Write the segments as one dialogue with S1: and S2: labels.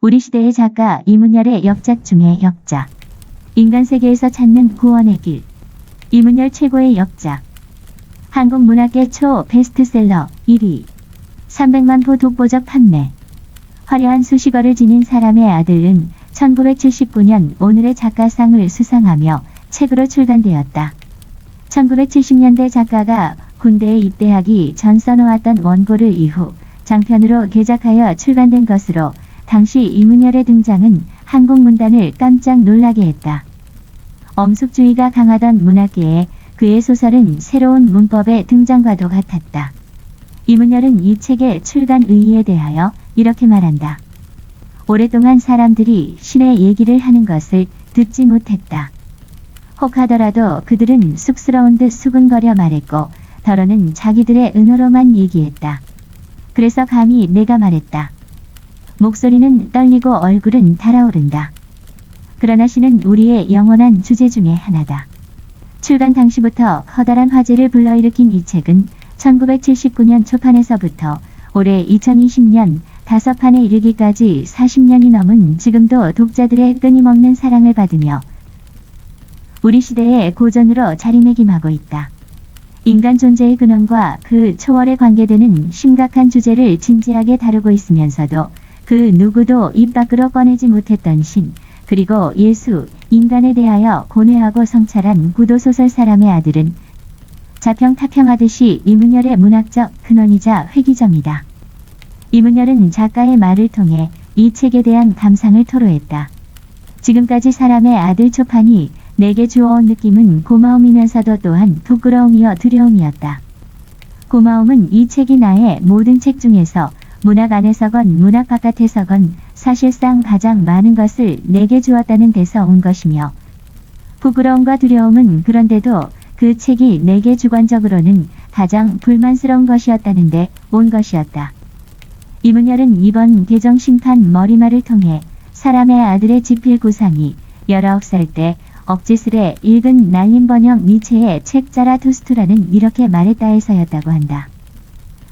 S1: 우리 시대의 작가 이문열의 역작 중의 역작. 인간 세계에서 찾는 구원의 길. 이문열 최고의 역작. 한국 문학계 초 베스트셀러 1위. 300만 부 독보적 판매. 화려한 수식어를 지닌 사람의 아들은 1979년 오늘의 작가상을 수상하며 책으로 출간되었다. 1970년대 작가가 군대에 입대하기 전 써놓았던 원고를 이후 장편으로 개작하여 출간된 것으로 당시 이문열의 등장은 한국 문단을 깜짝 놀라게 했다. 엄숙주의가 강하던 문학계에 그의 소설은 새로운 문법의 등장과도 같았다. 이문열은 이 책의 출간 의의에 대하여 이렇게 말한다. 오랫동안 사람들이 신의 얘기를 하는 것을 듣지 못했다. 혹하더라도 그들은 쑥스러운 듯 수근거려 말했고 더러는 자기들의 은어로만 얘기했다. 그래서 감히 내가 말했다. 목소리는 떨리고 얼굴은 달아오른다. 그러나 신은 우리의 영원한 주제 중에 하나다. 출간 당시부터 커다란 화제를 불러일으킨 이 책은 1979년 초판에서부터 올해 2020년 5판에 이르기까지 40년이 넘은 지금도 독자들의 끊임없는 사랑을 받으며 우리 시대의 고전으로 자리매김하고 있다. 인간 존재의 근원과 그 초월에 관계되는 심각한 주제를 진지하게 다루고 있으면서도 그 누구도 입 밖으로 꺼내지 못했던 신, 그리고 예수, 인간에 대하여 고뇌하고 성찰한 구도소설 사람의 아들은 자평타평하듯이 이문열의 문학적 근원이자 회기점이다. 이문열은 작가의 말을 통해 이 책에 대한 감상을 토로했다. 지금까지 사람의 아들 초판이 내게 주어온 느낌은 고마움이면서도 또한 부끄러움이여 두려움이었다. 고마움은 이 책이 나의 모든 책 중에서 문학 안에서건 문학 바깥에서건 사실상 가장 많은 것을 내게 주었다는 데서 온 것이며, 부끄러움과 두려움은 그런데도 그 책이 내게 주관적으로는 가장 불만스러운 것이었다는 데 온 것이었다. 이문열은 이번 개정심판 머리말을 통해 사람의 아들의 지필 구상이 19살 때 억지스레 읽은 날림 번역 니체의 책 자라투스트라는 이렇게 말했다에서였다고 한다.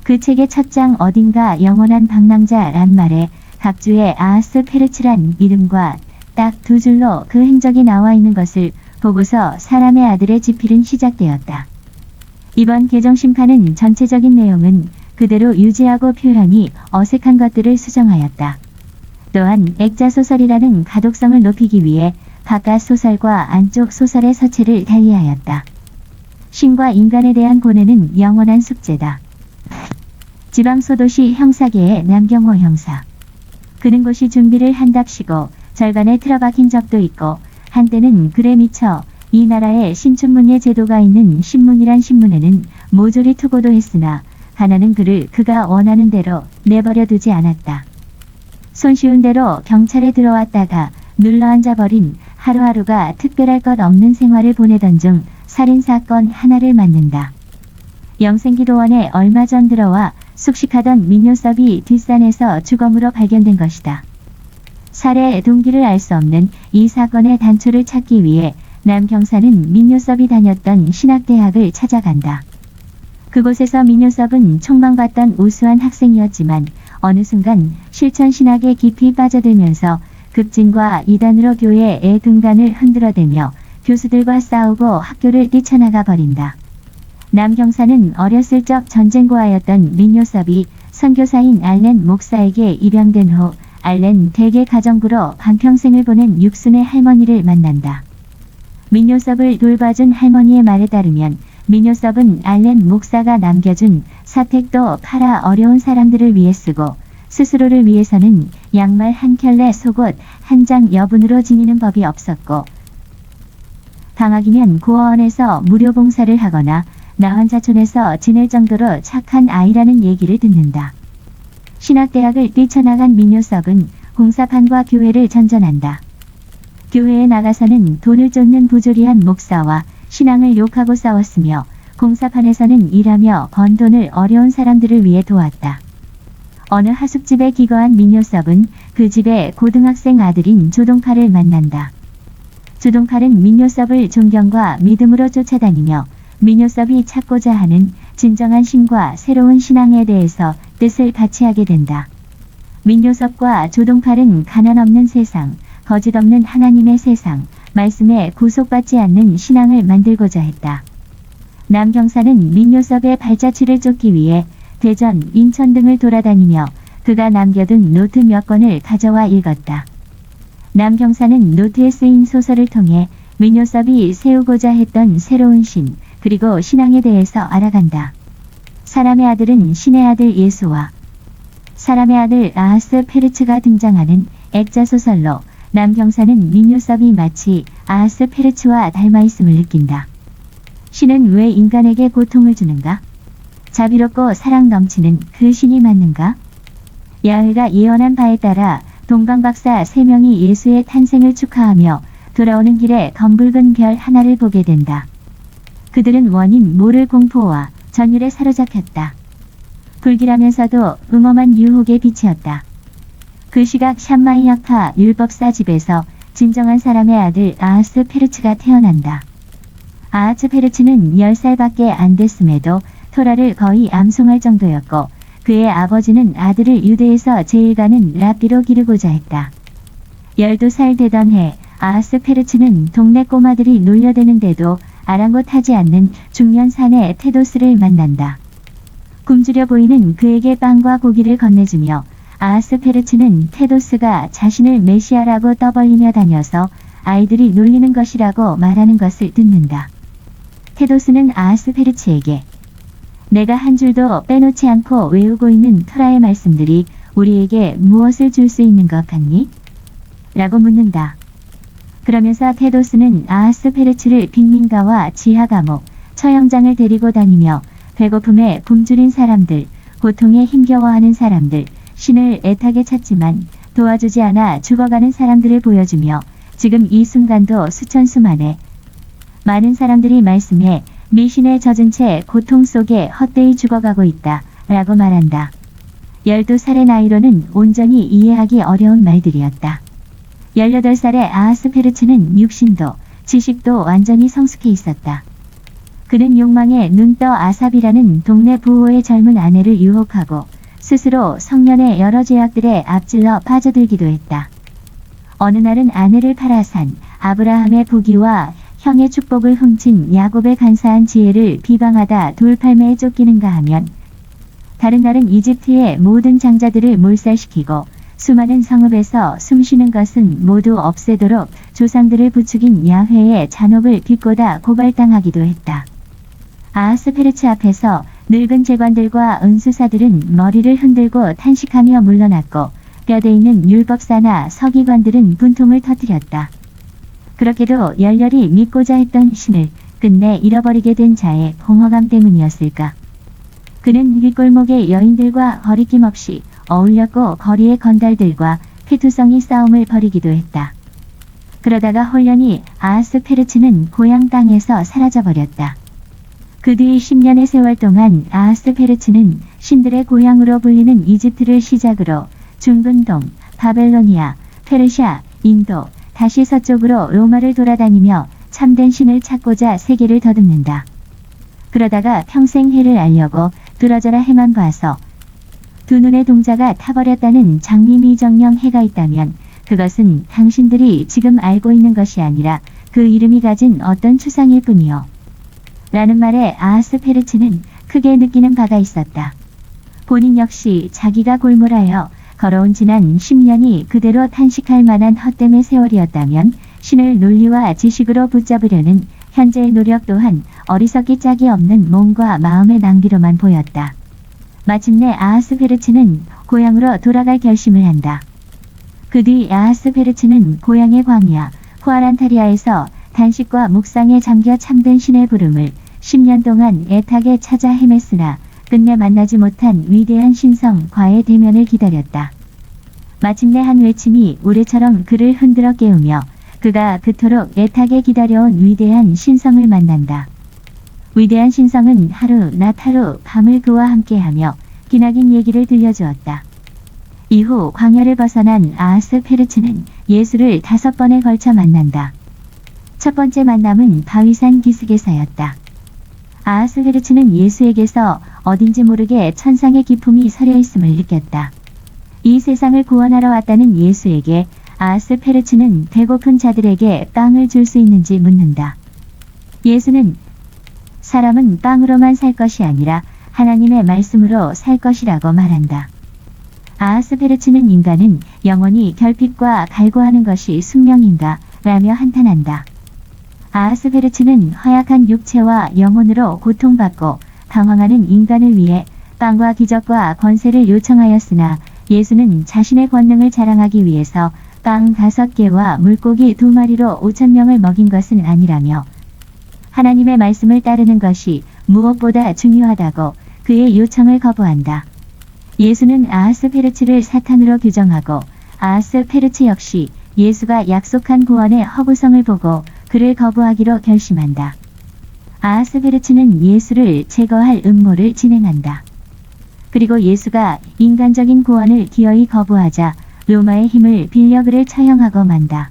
S1: 그 책의 첫 장 어딘가 영원한 방랑자란 말에 각주의 아하스 페르츠란 이름과 딱 두 줄로 그 행적이 나와 있는 것을 보고서 사람의 아들의 지필은 시작되었다. 이번 개정심판은 전체적인 내용은 그대로 유지하고 표현이 어색한 것들을 수정하였다. 또한 액자소설이라는 가독성을 높이기 위해 바깥 소설과 안쪽 소설의 서체를 달리하였다. 신과 인간에 대한 고뇌는 영원한 숙제다. 지방소도시 형사계의 남경호 형사. 그는 고시 준비를 한답시고 절반에 틀어박힌 적도 있고 한때는 글에 미쳐 이 나라에 신춘문예 제도가 있는 신문이란 신문에는 모조리 투고도 했으나 하나는 그를 그가 원하는 대로 내버려 두지 않았다. 손쉬운 대로 경찰에 들어왔다가 눌러앉아버린 하루하루가 특별할 것 없는 생활을 보내던 중 살인사건 하나를 맡는다. 영생기도원에 얼마 전 들어와 숙식하던 민요섭이 뒷산에서 주검으로 발견된 것이다. 살해의 동기를 알 수 없는 이 사건의 단초를 찾기 위해 남 경사는 민요섭이 다녔던 신학대학을 찾아간다. 그곳에서 민요섭은 촉망받던 우수한 학생이었지만 어느 순간 실천신학에 깊이 빠져들면서 급진과 이단으로 교회의 등단을 흔들어대며 교수들과 싸우고 학교를 뛰쳐나가 버린다. 남 경사는 어렸을 적 전쟁고아였던 민요섭이 선교사인 알렌 목사에게 입양된 후 알렌 댁의 가정부로 반평생을 보낸 육순의 할머니를 만난다. 민요섭을 돌봐준 할머니의 말에 따르면 민요섭은 알렌 목사가 남겨준 사택도 팔아 어려운 사람들을 위해 쓰고 스스로를 위해서는 양말 한 켤레 속옷 한 장 여분으로 지니는 법이 없었고 방학이면 고아원에서 무료 봉사를 하거나 나환자촌에서 지낼 정도로 착한 아이라는 얘기를 듣는다. 신학대학을 뛰쳐나간 민요섭은 공사판과 교회를 전전한다. 교회에 나가서는 돈을 쫓는 부조리한 목사와 신앙을 욕하고 싸웠으며 공사판에서는 일하며 번 돈을 어려운 사람들을 위해 도왔다. 어느 하숙집에 기거한 민요섭은 그 집의 고등학생 아들인 조동팔을 만난다. 조동팔은 민요섭을 존경과 믿음으로 쫓아다니며 민요섭이 찾고자 하는 진정한 신과 새로운 신앙에 대해서 뜻을 같이 하게 된다. 민요섭과 조동팔은 가난 없는 세상, 거짓 없는 하나님의 세상, 말씀에 구속받지 않는 신앙을 만들고자 했다. 남경사는 민요섭의 발자취를 쫓기 위해 대전, 인천 등을 돌아다니며 그가 남겨둔 노트 몇 권을 가져와 읽었다. 남경사는 노트에 쓰인 소설을 통해 민요섭이 세우고자 했던 새로운 신, 그리고 신앙에 대해서 알아간다. 사람의 아들은 신의 아들 예수와 사람의 아들 아하스페르츠가 등장하는 액자 소설로 남경사는 민요섭이 마치 아하스페르츠와 닮아있음을 느낀다. 신은 왜 인간에게 고통을 주는가? 자비롭고 사랑 넘치는 그 신이 맞는가? 야훼가 예언한 바에 따라 동방박사 3명이 예수의 탄생을 축하하며 돌아오는 길에 검붉은 별 하나를 보게 된다. 그들은 원인 모를 공포와 전율에 사로잡혔다. 불길하면서도 음험한 유혹의 빛이었다. 그 시각 샴마이아파 율법사 집에서 진정한 사람의 아들 아하스페르츠가 태어난다. 아하스페르츠는 10살밖에 안 됐음에도 토라를 거의 암송할 정도였고 그의 아버지는 아들을 유대에서 제일 가는 랍비로 기르고자 했다. 12살 되던 해 아하스페르츠는 동네 꼬마들이 놀려대는데도 아랑곳하지 않는 중년 사내 테도스를 만난다. 굶주려 보이는 그에게 빵과 고기를 건네주며 아하스페르츠는 테도스가 자신을 메시아라고 떠벌리며 다녀서 아이들이 놀리는 것이라고 말하는 것을 듣는다. 테도스는 아하스페르츠에게 내가 한 줄도 빼놓지 않고 외우고 있는 토라의 말씀들이 우리에게 무엇을 줄 수 있는 것 같니? 라고 묻는다. 그러면서 테도스는 아하스페르츠를 빅민가와 지하감옥, 처형장을 데리고 다니며 배고픔에 굶주린 사람들, 고통에 힘겨워하는 사람들, 신을 애타게 찾지만 도와주지 않아 죽어가는 사람들을 보여주며 지금 이 순간도 수천수만의 많은 사람들이 말씀에 미신에 젖은 채 고통 속에 헛되이 죽어가고 있다 라고 말한다. 12살의 나이로는 온전히 이해하기 어려운 말들이었다. 18살의 아하스페르츠는 육신도 지식도 완전히 성숙해 있었다. 그는 욕망에 눈떠 아삽이라는 동네 부호의 젊은 아내를 유혹하고 스스로 성년의 여러 죄악들에 앞질러 빠져들기도 했다. 어느 날은 아내를 팔아 산 아브라함의 부귀와 형의 축복을 훔친 야곱의 간사한 지혜를 비방하다 돌팔매에 쫓기는가 하면 다른 날은 이집트의 모든 장자들을 몰살시키고 수많은 성읍에서 숨쉬는 것은 모두 없애도록 조상들을 부추긴 야훼의 잔혹을 비꼬다 고발당하기도 했다. 아하스페르츠 앞에서 늙은 재관들과 은수사들은 머리를 흔들고 탄식하며 물러났고 뼈대 있는 율법사나 서기관들은 분통을 터뜨렸다. 그렇게도 열렬히 믿고자 했던 신을 끝내 잃어버리게 된 자의 공허감 때문이었을까. 그는 윗골목의 여인들과 거리낌 없이 어울렸고 거리의 건달들과 피투성이 싸움을 벌이기도 했다. 그러다가 홀연히 아하스페르츠는 고향 땅에서 사라져버렸다. 그 뒤 10년의 세월 동안 아하스페르츠는 신들의 고향으로 불리는 이집트를 시작으로 중근동, 바벨로니아, 페르시아, 인도, 다시 서쪽으로 로마를 돌아다니며 참된 신을 찾고자 세계를 더듬는다. 그러다가 평생 해를 알려고 들어져라 해만 봐서 두 눈의 동자가 타버렸다는 장미미정령 해가 있다면 그것은 당신들이 지금 알고 있는 것이 아니라 그 이름이 가진 어떤 추상일 뿐이요. 라는 말에 아하스페르츠는 크게 느끼는 바가 있었다. 본인 역시 자기가 골몰하여 걸어온 지난 10년이 그대로 탄식할 만한 헛됨의 세월이었다면 신을 논리와 지식으로 붙잡으려는 현재의 노력 또한 어리석기 짝이 없는 몸과 마음의 낭비로만 보였다. 마침내 아하스페르츠는 고향으로 돌아갈 결심을 한다. 그 뒤 아하스페르츠는 고향의 광야 후아란타리아에서 단식과 묵상에 잠겨 참된 신의 부름을 10년 동안 애타게 찾아 헤맸으나 끝내 만나지 못한 위대한 신성과의 대면을 기다렸다. 마침내 한 외침이 우레처럼 그를 흔들어 깨우며 그가 그토록 애타게 기다려온 위대한 신성을 만난다. 위대한 신성은 하루 낮 하루 밤을 그와 함께하며 기나긴 얘기를 들려주었다. 이후 광야를 벗어난 아하스페르츠는 예수를 5번에 걸쳐 만난다. 첫 번째 만남은 바위산 기슭에서였다. 아하스페르츠는 예수에게서 어딘지 모르게 천상의 기품이 서려 있음을 느꼈다. 이 세상을 구원하러 왔다는 예수에게 아스페르츠는 배고픈 자들에게 빵을 줄 수 있는지 묻는다. 예수는 사람은 빵으로만 살 것이 아니라 하나님의 말씀으로 살 것이라고 말한다. 아스페르츠는 인간은 영원히 결핍과 갈구하는 것이 숙명인가 라며 한탄한다. 아스페르츠는 허약한 육체와 영혼으로 고통받고 방황하는 인간을 위해 빵과 기적과 권세를 요청하였으나 예수는 자신의 권능을 자랑하기 위해서 빵 5개와 물고기 2마리로 5,000명을 먹인 것은 아니라며 하나님의 말씀을 따르는 것이 무엇보다 중요하다고 그의 요청을 거부한다. 예수는 아스페르츠를 사탄으로 규정하고 아스페르츠 역시 예수가 약속한 구원의 허구성을 보고 그를 거부하기로 결심한다. 아스페르츠는 예수를 제거할 음모를 진행한다. 그리고 예수가 인간적인 구원을 기어이 거부하자 로마의 힘을 빌려 그를 처형하고 만다.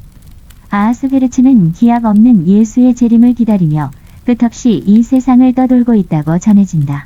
S1: 아스페르츠는 기약 없는 예수의 재림을 기다리며 끝없이 이 세상을 떠돌고 있다고 전해진다.